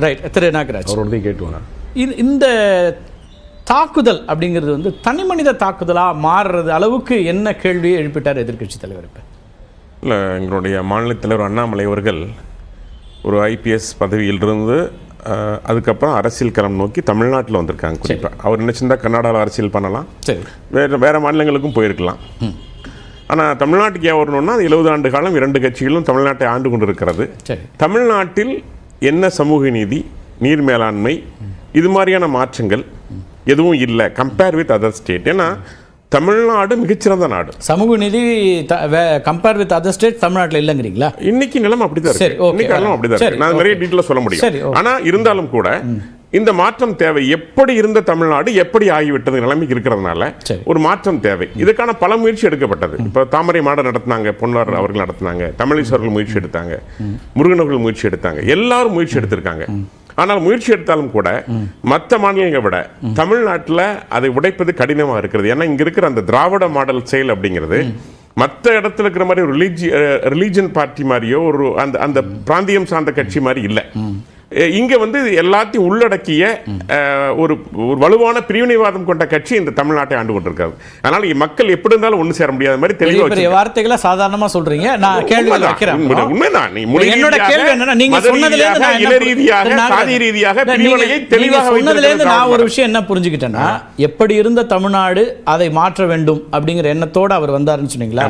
Right திரு நாகராஜ் அவரோட கேட்டுவாங்க. இந்த தாக்குதல் அப்படிங்கிறது வந்து தனி மனித தாக்குதலாக மாறுறது அளவுக்கு என்ன கேள்வியை எழுப்பிட்டார் எதிர்க்கட்சி தலைவர்? இப்போ இல்லை, எங்களுடைய மாநில தலைவர் அண்ணாமலை அவர்கள் ஒரு ஐபிஎஸ் பதவியிலிருந்து அதுக்கப்புறம் அரசியல் களம் நோக்கி தமிழ்நாட்டில் வந்திருக்காங்க. குறிப்பாக அவர் நினைச்சிருந்தா கர்நாடகாவில் அரசியல் பண்ணலாம், வேறு மாநிலங்களுக்கும் போயிருக்கலாம். ஆனால் தமிழ்நாட்டுக்கு ஏன் வரணும்னா 70 ஆண்டு காலம் 2 கட்சிகளும் தமிழ்நாட்டை ஆண்டு கொண்டு இருக்கிறது. தமிழ்நாட்டில் என்ன சமூக நீதி, நீர் மேலாண்மை, இது மாதிரியான மாற்றங்கள் எதுவும் இல்லை கம்பேர் வித் அதர் ஸ்டேட். ஏன்னா தமிழ்நாடு மிகச்சிறந்த நாடு. சமூக நீதி கம்பேர் வித் அதர் ஸ்டேட் தமிழ்நாட்டில் இல்லைங்கிறீங்களா? இன்னைக்கு நிலைமை அப்படிதான் இருக்கு. இன்னைக்கு நிலைமை அப்படிதான் இருக்கு. நான் நிறைய டீட்டெயிலாக சொல்ல முடியும். ஆனா இருந்தாலும் கூட இந்த மாற்றம் தேவை. எப்படி இருந்த தமிழ்நாடு எப்படி ஆகிவிட்டது நிலைமைக்கு இருக்கிறதுனால ஒரு மாற்றம் தேவை. இதுக்கான பல முயற்சி எடுக்கப்பட்டது. இப்போ தாமரை மாட நடத்தினாங்க, பொன்னார் அவர்கள் நடத்தினாங்க, தமிழிசர்கள் முயற்சி எடுத்தாங்க, முருகன் அவர்கள் முயற்சி எடுத்தாங்க, எல்லாரும் முயற்சி எடுத்திருக்காங்க. ஆனால் முயற்சி எடுத்தாலும் கூட மற்ற மாநிலங்களை விட தமிழ்நாட்டில் அதை உடைப்பது கடினமாக இருக்கிறது. ஏன்னா இங்க இருக்கிற அந்த திராவிட மாடல் செயல் அப்படிங்கிறது மற்ற இடத்துல இருக்கிற மாதிரி ஒரு ரிலீஜன் பார்ட்டி மாதிரியோ ஒரு அந்த பிராந்தியம் சார்ந்த கட்சி மாதிரி இல்லை. இங்க வந்து எல்லாத்தையும் உள்ளடக்கிய ஒரு வலுவான பிரிவினைவாதம் கொண்ட கட்சி இந்த தமிழ்நாட்டை ஆண்டு கொண்டிருக்காது. அதனால மக்கள் எப்படி இருந்தாலும் ஒன்று சேர முடியாத மாதிரி தெளிவாக வார்த்தைகளை சாதாரணமா சொல்றீங்க. நான் கேள்வி வைக்கிறேன். உண்மைதான். என்னோட கேள்வி என்னன்னா, நீங்க சொன்னதுல இருந்து நான் ஒரு விஷயம் என்ன புரிஞ்சுக்கிட்டேன்னா, எப்படி இருந்த தமிழ்நாடு அதை மாற்ற வேண்டும் அப்படிங்கிற எண்ணத்தோட அவர் வந்தாருன்னு சொன்னீங்களா?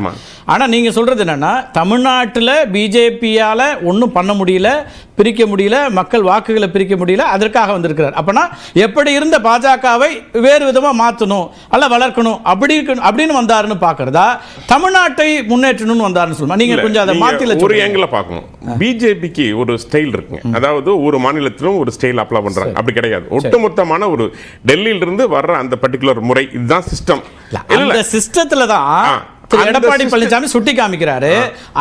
ஆனா நீங்க சொல்றது என்னன்னா, தமிழ்நாட்டில் பிஜேபியால ஒன்றும் பண்ண முடியல, பிரிக்க முடியல, மக்கள் வாக்குகளை பிரிக்க முடியல, அதற்காக வந்திருக்கிறார். அப்பனா எப்படி இருந்த பாஜகவை வேறு விதமா மாற்றணும் அல்ல வளர்க்கணும் அப்படின்னு வந்தாருன்னு பாக்குறதா, தமிழ்நாட்டை முன்னேற்றணும்னு வந்தாருன்னு சொல்லுமா? நீங்க கொஞ்சம் அதை மாத்தில ஒரு ஏங்கில பார்க்கணும். பிஜேபிக்கு ஒரு ஸ்டைல் இருக்குங்க. அதாவது ஒரு மாநிலத்திலும் ஒரு ஸ்டைல் அப்ளை பண்றாங்க. அப்படி கிடையாது. ஒட்டுமொத்தமான ஒரு டெல்லியில இருந்து வர்ற அந்த பர்டிகுலர் முறை, இதுதான் சிஸ்டம். அந்த சிஸ்டத்துல தான் எடப்பாடி பழனிசாமி சுட்டி காமிக்கிறாரு.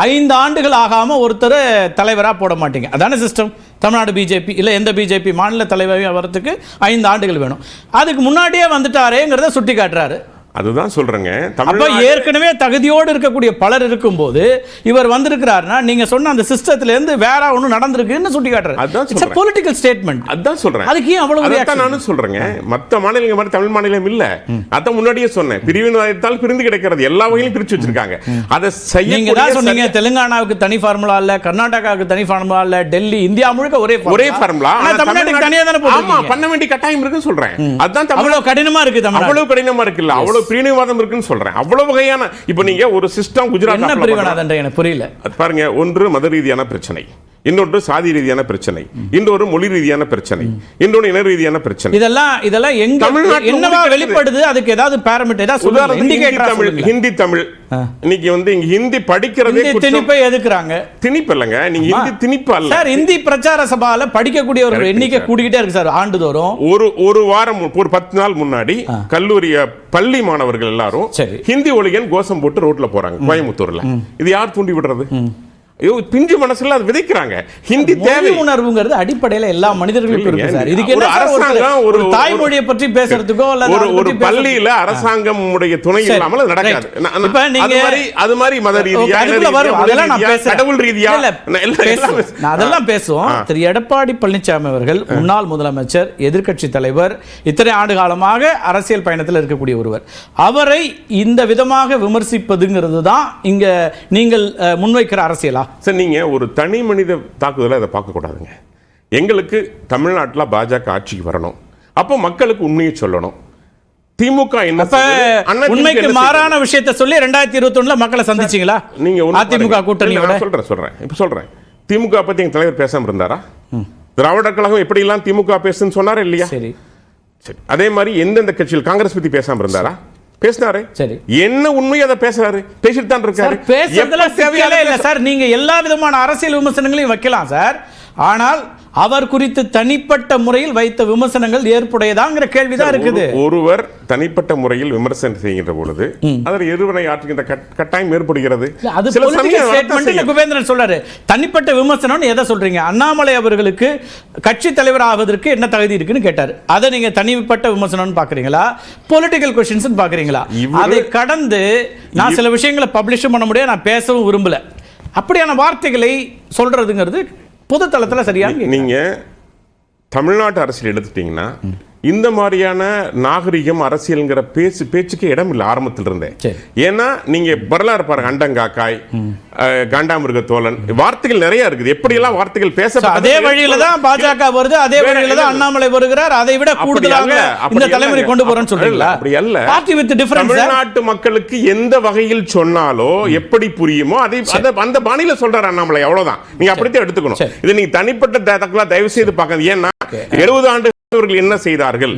5 ஆண்டுகள் ஆகாம ஒருத்தர் தலைவரா போட மாட்டீங்க, அதான சிஸ்டம். தமிழ்நாடு பிஜேபி இல்ல எந்த பிஜேபி மாநில தலைவராக வரதுக்கு 5 ஆண்டுகள் வேணும். அதுக்கு முன்னாடியே வந்துட்டாரேங்கிறத சுட்டி காட்டுறாரு. அதுதான் சொல்றேங்க. அப்ப ஏற்கனவே தகுதியோடு இருக்கக்கூடிய பலர் இருக்கும்போது இவர் வந்திருக்கிறாருன்னா, நீங்க சொன்ன அந்த சிஸ்டத்துல இருந்து வேற ஒண்ணு நடந்திருக்குன்னு சுட்டி காட்டுறாரு. அதுதான் பொலிட்டிக்கல் ஸ்டேட்மெண்ட். அதான் சொல்றேன். அதுக்கு அவ்வளவு நானும் சொல்றேங்க. மத்த மாநிலங்கள் மாதிரி தமிழ் மாநிலம் இல்ல. அத முன்னாடியே சொன்னேன். பிரிவினைவாதத்தால் பிரிந்து கிடக்கிறது. எல்லா வகையிலும் பிரிச்சு வச்சிருக்காங்க. அதை செய்ய நீங்க தான் சொன்னீங்க, தெலுங்கானாவுக்கு தனி ஃபார்முலா இல்ல, கர்நாடகாவுக்கு தனி ஃபார்முலா இல்ல, டெல்லி இந்தியா முழுக்க ஒரே ஃபார்முலா. தமிழ்நாட்டுக்கு தனியா தானே போடுறீங்க. பண்ண வேண்டிய கட்டாயம் இருக்குன்னு சொல்றேன். அதான் அவ்வளவு கடினமா இருக்கு. அவ்வளவு கடினமா இருக்குல்ல, அவ்வளவு பிரிவினைவாதம் இருக்குன்னு சொல்றேன். அவ்வளவு வகையான இப்ப நீங்க ஒரு சிஸ்டம் குஜராத் என்ன பிரிவினைவாதம் எனக்கு புரியல. பாருங்க, ஒன்று மத ரீதியான பிரச்சனை, இன்னொன்று சாதி ரீதியான பிரச்சனை, இன்னொரு மொழி ரீதியான பிரச்சனை, இன்னொரு இன ரீதியான பிரச்சனை. இதெல்லாம் எங்க என்னவா வெளிப்படுது? அதுக்கு ஏதாவது பாராமீட்டர் ஏதாவது சொல்லுங்க. ஹிந்தி தமிழ் இன்னைக்கு வந்து இங்க ஹிந்தி படிக்கிறதே திணிப்பை எதுக்குறாங்க. திணிப்பு இல்லங்க, நீங்க ஹிந்தி திணிப்பு அல்ல சார். ஹிந்தி பிரச்சார சபால படிக்கக்கூடியவர்கள் எண்ணிக்கை கூடிக்கிட்டே இருக்கு சார் ஆண்டுதோறும். ஒரு வாரம் ஒரு 10 நாள் முன்னாடி கல்லூரி பள்ளி மாணவர்கள் எல்லாரும் ஹிந்தி ஒழிகன் கோஷம் போட்டு ரோட்ல போறாங்க கோயம்புத்தூர்ல. இது யார் தூண்டி விடுறது? பிஞ்சு மனசுல அது விதைக்கிறாங்க. ஹிந்தி தேவை உணர்வுங்கிறது அடிப்படையில எல்லா மனிதர்களுக்கும் இருக்கு சார். இதுக்கு என்ன அரசாங்கம் ஒரு தாய்மொழியை பற்றி பேசுறதுக்கோ அல்ல ஒரு பள்ளியில அரசாங்கம் உடைய துணை இல்லாமல் நடக்காது. இப்ப நீங்க அது மாதிரி மத ரீதியா கடவுள் ரீதியா அதெல்லாம் பேசுவோம். திரு எடப்பாடி பழனிசாமி அவர்கள் முன்னாள் முதலமைச்சர், எதிர்க்கட்சி தலைவர், இத்தனை ஆண்டு காலமாக அரசியல் பயணத்தில் இருக்கக்கூடிய ஒருவர். அவரை இந்த விதமாக விமர்சிப்பதுங்கிறது தான் இங்க நீங்கள் முன்வைக்கிற அரசியலா சார்? நீங்க ஒரு தனி மனித தாக்குதலை அதை பார்க்க கூடாதுங்க. எங்களுக்கு தமிழ்நாட்டில் பாஜக ஆட்சிக்கு வரணும். அப்போ மக்களுக்கு உண்மையை சொல்லணும். திமுக என்ன உண்மைக்கு மாறான விஷயத்தை சொல்லி 2021 மக்களை சந்திச்சீங்களா? நீங்க அதிமுக கூட்டணி சொல்றேன். திமுக பத்தி எங்க தலைவர் பேசாம இருந்தாரா? திராவிடர் கழகம் எப்படி எல்லாம் திமுக பேசுன்னு சொன்னாரா இல்லையா? சரி. அதே மாதிரி எந்தெந்த கட்சியில் காங்கிரஸ் பத்தி பேசாம இருந்தாரா? பேசினாரு. சரி, என்ன உண்மை அதை பேசுறாரு, பேசிட்டு தான் இருக்காரு. பேசுறதுல தேவையில்லை இல்ல சார். நீங்க எல்லா விதமான அரசியல் விமர்சனங்களையும் வைக்கலாம் சார். ஆனால் அவர் குறித்து தனிப்பட்ட முறையில் வைத்த விமர்சனங்கள் ஏற்புடையதாங்கிற கேள்விதான் இருக்குது. ஒருவர் தனிப்பட்ட முறையில் விமர்சனம் செய்கின்ற பொழுது அதில் எதிர்வினை ஆற்றுகின்ற கட்டாயம் ஏற்படுகிறது. குபேந்திரன் சொல்றாரு தனிப்பட்ட விமர்சனம். எதை சொல்றீங்க? அண்ணாமலை அவர்களுக்கு கட்சி தலைவர் ஆவதற்கு என்ன தகுதி இருக்குன்னு கேட்டாரு. அதை நீங்க தனிப்பட்ட விமர்சனம் பாக்குறீங்களா, பொலிட்டிக்கல் கொஸ்டின்ஸ் பாக்குறீங்களா? அதை கடந்து நான் சில விஷயங்களை பப்ளிஷ் பண்ண முடியாது, நான் பேசவும் விரும்பல. அப்படியான வார்த்தைகளை சொல்றதுங்கிறது பொது தளத்துல சரியா? நீங்க தமிழ்நாட்டு அரசியல் எடுத்துட்டீங்கன்னா இந்த மாதிரியான நாகரிகம் அரசியல்ங்கிற பேச்சுக்கு இடம் இல்லை ஆரம்பத்தில் இருந்தே. ஏன்னா நீங்க வரலாறு பாருங்க, அண்டங்காக்காய், காண்டாமிருக தோழன், வார்த்தைகள் நிறைய இருக்குது. எப்படி எல்லாம் வார்த்தைகள் பேச அதே வழியில தான் பாஜக வருது, அதே வழியில தான் அண்ணாமலை வருகிறார். அதை விட கூடுதலாக இந்த தலைமுறை கொண்டு போறேன்னு சொல்றீங்களா? அப்படி அல்ல. Party with difference. தமிழ்நாட்டு மக்களுக்கு எந்த வகையில் சொன்னாலோ எப்படி புரியுமோ அதை அந்த பாணியில சொல்றாரு அண்ணாமலை, அவ்வளவுதான். நீங்க அப்படித்தான் எடுத்துக்கணும். இது நீங்க தனிப்பட்ட தயவு செய்து பார்க்க. ஏன்னா 70 ஆண்டு என்ன செய்தார்கள்,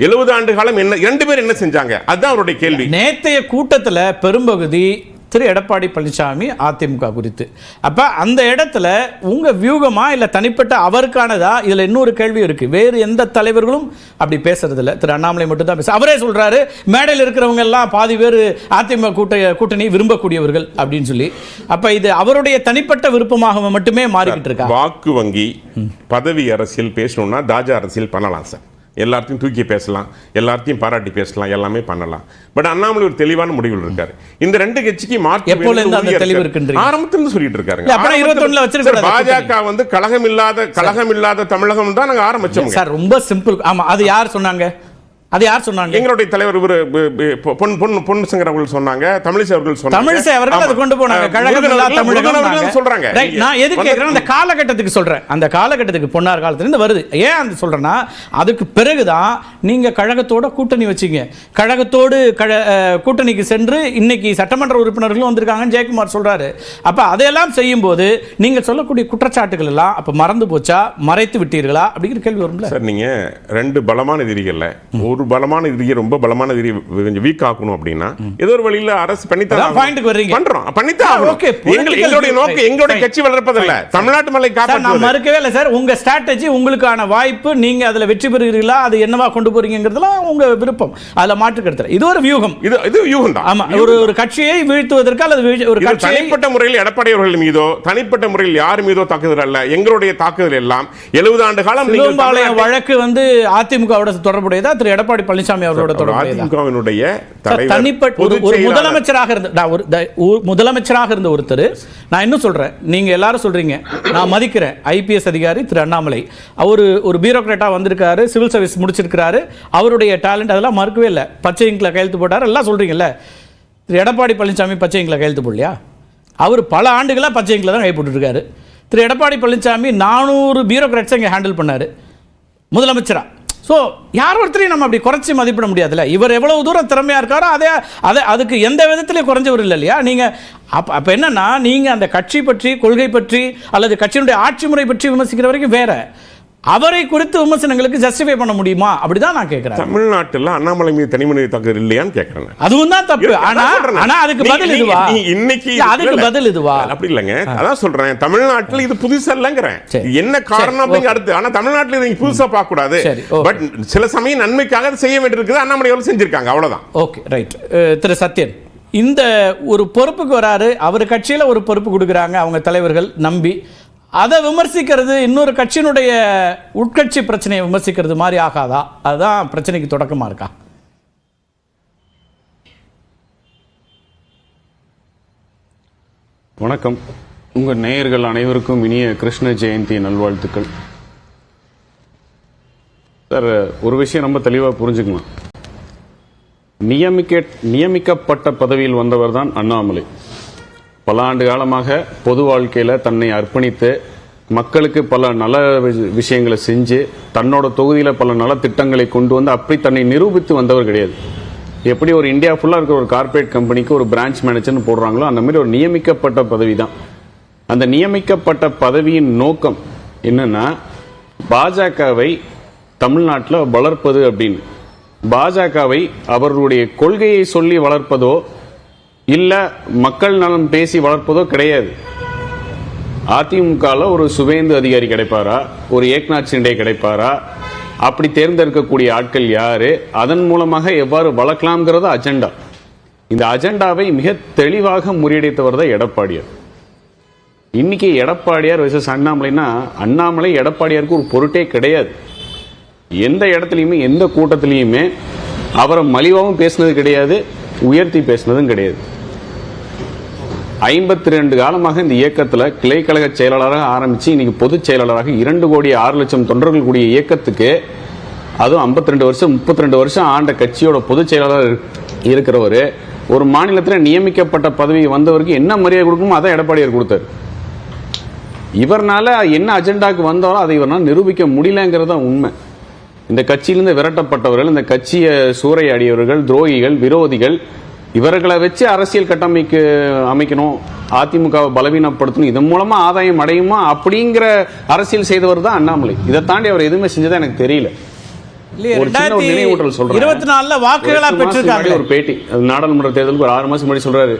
70 ஆண்டு காலம் என்ன, 2 பேர் என்ன செஞ்சாங்க, அதுதான் அவருடைய கேள்வி. நேத்தைய கூட்டத்தில் பெரும்பகுதி திரு எடப்பாடி பழனிசாமி அதிமுக குறித்து. அப்ப அந்த இடத்துல உங்க வியூகமா இல்ல தனிப்பட்ட அவருக்கானதா? இதுல இன்னொரு கேள்வி இருக்கு. வேறு எந்த தலைவர்களும் அப்படி பேசுறது இல்ல, திரு அண்ணாமலை மட்டும் தான் பேச. அவரே சொல்றாரு, மேடையில் இருக்கிறவங்க எல்லாம் பாதி பேர் அதிமுக கூட்டணி விரும்பக்கூடியவர்கள் அப்படின்னு சொல்லி. அப்ப இது அவருடைய தனிப்பட்ட விருப்பமாக மட்டுமே மாறிக்கிட்டு இருக்கா? வாக்கு வங்கி பதவி அரசியல் பேசணும்னா தாஜா அரசியல் பண்ணலாம் சார். எல்லாத்தையும் தூக்கி பேசலாம், எல்லாத்தையும் பாராட்டி பேசலாம், எல்லாமே பண்ணலாம். பட் அண்ணாமலை ஒரு தெளிவான முடிவில் இருக்காரு. இந்த 2 கட்சிக்கு ஆரம்பத்திலிருந்து சொல்லிட்டு இருக்காரு. பாஜக வந்து கழகம் இல்லாத தமிழகம் தான் நாங்க ஆரம்பிச்சோம் சார். ரொம்ப சிம்பிள். ஆமா, அது யார் சொன்னாங்க? அது யார் சொன்னாங்க? எங்களுடைய தலைவர் பொன்னுசங்கர் அவர்கள் சொன்னாங்க, தமிழிசை அவர்கள் சொன்னாங்க. தமிழிசை அவர்கள் அதை கொண்டு போனாங்க. கழகம் இல்லாத தமிழகம் சொல்றாங்க. நான் எது கேக்குறேன், அந்த காலகட்டத்துக்கு சொல்றேன். அந்த காலகட்டத்துக்கு பொன்னார் காலத்துல இருந்து வருது. ஏன் அந்த சொல்றேன்னா, அதுக்கு பிறகுதான் நீங்க கழகத்தோட கூட்டணி வச்சீங்க. கழகத்தோடு கூட்டணிக்கு சென்று இன்னைக்கு சட்டமன்ற உறுப்பினர்களும் வந்திருக்காங்கன்னு ஜெயக்குமார் சொல்றாரு. அப்ப அதையெல்லாம் செய்யும் போது நீங்க சொல்லக்கூடிய குற்றச்சாட்டுகள் எல்லாம் அப்ப மறந்து போச்சா, மறைத்து விட்டீர்களா அப்படிங்கிற கேள்வி வரும்ல சார். நீங்க 2 பலமான எதிரிகள்ல ஒரு பலமான எதிரியை ரொம்ப பலமான எதிரி கொஞ்சம் வீக் ஆக்கணும் அப்படின்னா ஏதோ ஒரு வழியில அரசு பண்ணித்தான் பாயிண்ட்க்கு வர்றீங்க. பண்றோம், பண்ணித்தான். ஓகே, எங்களுடைய நோக்கம் எங்களுடைய கட்சி வளர்ப்பதில்லை, தமிழ்நாட்டு மக்களை காப்பாற்றுவது. நான் மறுக்கவே இல்லை சார். உங்க ஸ்ட்ராட்டஜி, உங்களுக்கான வாய்ப்பு, நீங்க அதுல வெற்றி பெறுகிறீர்களா, அது என்னவா கொண்டு போறீங்கிறதுலாம் உங்க விருப்பம், அதுல மாற்று கருத்து. இது ஒரு வியூகம். இது வியூகம் தான். ஆமா, ஒரு கட்சியை வீழ்த்துவதற்கு அல்லது ஒரு கட்சி தனிப்பட்ட முறையில் எடப்பாடி அவர்கள் மீதோ தனிப்பட்ட முறையில் யார் மீதோ தாக்குதல் அல்ல. எங்களுடைய தாக்குதல் எல்லாம் 70 ஆண்டு காலம் வழக்கு வந்து அதிமுகவோட தொடர்புடையதா, திரு எடப்பாடி பழனிசாமி அவரோட தொடர்புடைய தனிப்பட்ட ஒரு முதலமைச்சராக இருந்த ஒருத்தர். நான் இன்னும் சொல்றேன், நீங்க எல்லாரும் சொல்றீங்க, நான் மதிக்கிறேன். ஐபிஎஸ் அதிகாரி திரு அண்ணாமலை அவர் ஒரு பியூரோக்ராட்டா வந்திருக்காரு, சிவில் சர்வீஸ் முடிச்சிருக்காரு, அவருடைய டேலண்ட் அதெல்லாம் மறுக்கவே இல்லை. பச்சை இங்கில கையெழுத்து போட்டார் எல்லாம் சொல்றீங்கல்ல. திரு எடப்பாடி பழனிசாமி பச்சை இங்கில கையெழுத்து போடலையா? அவர் பல ஆண்டுகளாக பச்சை இங்கில தான் கை போட்டுருக்காரு. திரு எடப்பாடி பழனிசாமி 400 பியூரோக்ராட்ஸை இங்கே ஹேண்டில் பண்ணார் முதலமைச்சரா. ஸோ யார் ஒருத்தரையும் நம்ம அப்படி குறைச்சி மதிப்பிட முடியாதுல்ல. இவர் எவ்வளவு தூரம் திறமையாக இருக்காரோ அதுக்கு எந்த விதத்திலையும் குறைஞ்சவர் இல்லை இல்லையா? நீங்கள் அப்போ என்னன்னா, நீங்கள் அந்த கட்சி பற்றி, கொள்கை பற்றி அல்லது கட்சியினுடைய ஆட்சி முறை பற்றி விமர்சிக்கிற வரைக்கும் வேற, அவரை குறித்து விமர்சனங்களுக்கு ஜஸ்டிஃபை பண்ண முடியுமா? அப்படிதான் நான் கேட்கிறேன். தமிழ்நாட்டில் அண்ணாமலை மீது தனிமனித தாக்குதல் இல்லையான்னு கேட்கிறேன். அதுவும் தான் தப்பு. ஆனா அதுக்கு பதில் இதுவா? இன்னைக்கு அதுக்கு பதில் இதுவா? அப்படி இல்லைங்க, அதான் சொல்றேன். தமிழ்நாட்டில் இது புதுசா இல்லைங்கிறேன். என்ன காரணம் அப்படிங்க அடுத்து. ஆனா தமிழ்நாட்டில் நீங்க புதுசா பார்க்க கூடாது. பட் சில சமயம் நன்மைக்காக செய்ய வேண்டியிருக்குது. அண்ணாமலை அவர்கள் செஞ்சிருக்காங்க, அவ்வளவுதான். Okay, right. திரு சத்யன், இந்த ஒரு பொறுப்புக்கு வராரு, அவர் கட்சியில ஒரு பொறுப்பு கொடுக்குறாங்க அவங்க தலைவர்கள் நம்பி, அதை விமர்சிக்கிறது இன்னொரு கட்சியினுடைய உட்கட்சி பிரச்சனையை விமர்சிக்கிறது மாதிரி ஆகாதா? அதுதான் பிரச்சனைக்கு தொடக்கமா இருக்கா? வணக்கம். உங்கள் நேயர்கள் அனைவருக்கும் இனிய கிருஷ்ண ஜெயந்தி நல்வாழ்த்துக்கள். சார், ஒரு விஷயம் ரொம்ப தெளிவாக புரிஞ்சுக்கணும். நியமிக்கப்பட்ட பதவியில் வந்தவர் தான் அண்ணாமலை. பல ஆண்டு காலமாக பொது வாழ்க்கையில் தன்னை அர்ப்பணித்து மக்களுக்கு பல நல விஷயங்களை செஞ்சு தன்னோட தொகுதியில் பல நல திட்டங்களை கொண்டு வந்து அப்படி தன்னை நிரூபித்து வந்தவர் கிடையாது. எப்படி ஒரு இந்தியா ஃபுல்லாக இருக்கிற ஒரு கார்பரேட் கம்பெனிக்கு ஒரு பிரான்ச் மேனேஜர்னு போடுறாங்களோ அந்த மாதிரி ஒரு நியமிக்கப்பட்ட பதவி தான். அந்த நியமிக்கப்பட்ட பதவியின் நோக்கம் என்னன்னா, பாஜகவை தமிழ்நாட்டில் வளர்ப்பது அப்படின்னு. பாஜகவை அவர்களுடைய கொள்கையை சொல்லி வளர்ப்பதோ இல்ல மக்கள் நலம் பேசி வளர்ப்பதோ கிடையாது. அதிமுகவில் ஒரு சுவேந்து அதிகாரி கிடைப்பாரா, ஒரு ஏக்நாத் சிண்டே கிடைப்பாரா, அப்படி தேர்ந்தெடுக்கக்கூடிய ஆட்கள் யாரு, அதன் மூலமாக எவ்வாறு வளர்க்கலாம்ங்கிறது அஜெண்டா. இந்த அஜெண்டாவை மிக தெளிவாக முறியடித்தவர் தான் எடப்பாடியார். இன்னைக்கு எடப்பாடியார் வெர்சஸ் அண்ணாமலைனா, அண்ணாமலை எடப்பாடியாருக்கு ஒரு பொருட்டே கிடையாது. எந்த இடத்துலையுமே எந்த கூட்டத்திலையுமே அவரை மலிவாகவும் பேசினது கிடையாது, உயர்த்தி பேசினதும் கிடையாது. 52 காலமாக இந்த இயக்கத்துல கிளை கழக செயலாளராக ஆரம்பிச்சு இன்னைக்கு பொதுச் செயலாளராக 2,06,00,000 தொண்டர்கள் கூடிய இயக்கத்துக்கு, அதுவும் 52 வருஷம் 32 வருஷம் ஆண்ட கட்சியோட பொதுச் செயலாளர் இருக்கிறவர், ஒரு மாநிலத்தில் நியமிக்கப்பட்ட பதவி வந்தவருக்கு என்ன மரியாதை கொடுக்கணுமோ அதை எடப்பாடியார் கொடுத்தாரு. இவர்னால என்ன அஜெண்டாக்கு வந்தாரோ அதை இவரால் நிரூபிக்க முடியலங்கிறத உண்மை. இந்த கட்சியிலிருந்து விரட்டப்பட்டவர்கள், இந்த கட்சியை சூறையாடியவர்கள், துரோகிகள், விரோதிகள், இவர்களை வச்சு அரசியல் அமைக்கணும், அதிமுகவை பலவீனப்படுத்தணும், இதன் மூலமா ஆதாயம் அடையுமா அப்படிங்கிற அரசியல் செய்தவர் தான் அண்ணாமலை. இதை தாண்டி அவர் எதுவுமே செஞ்சதா எனக்கு தெரியல. ஒரு சின்ன ஒரு நினைவூட்டல் சொல்றேன். 24 வாக்குகளா பெற்றிருக்காங்க. ஒரு பேட்டி நாடாளுமன்ற தேர்தலுக்கு ஒரு 6 மாசம் முன்னாடி சொல்றாரு,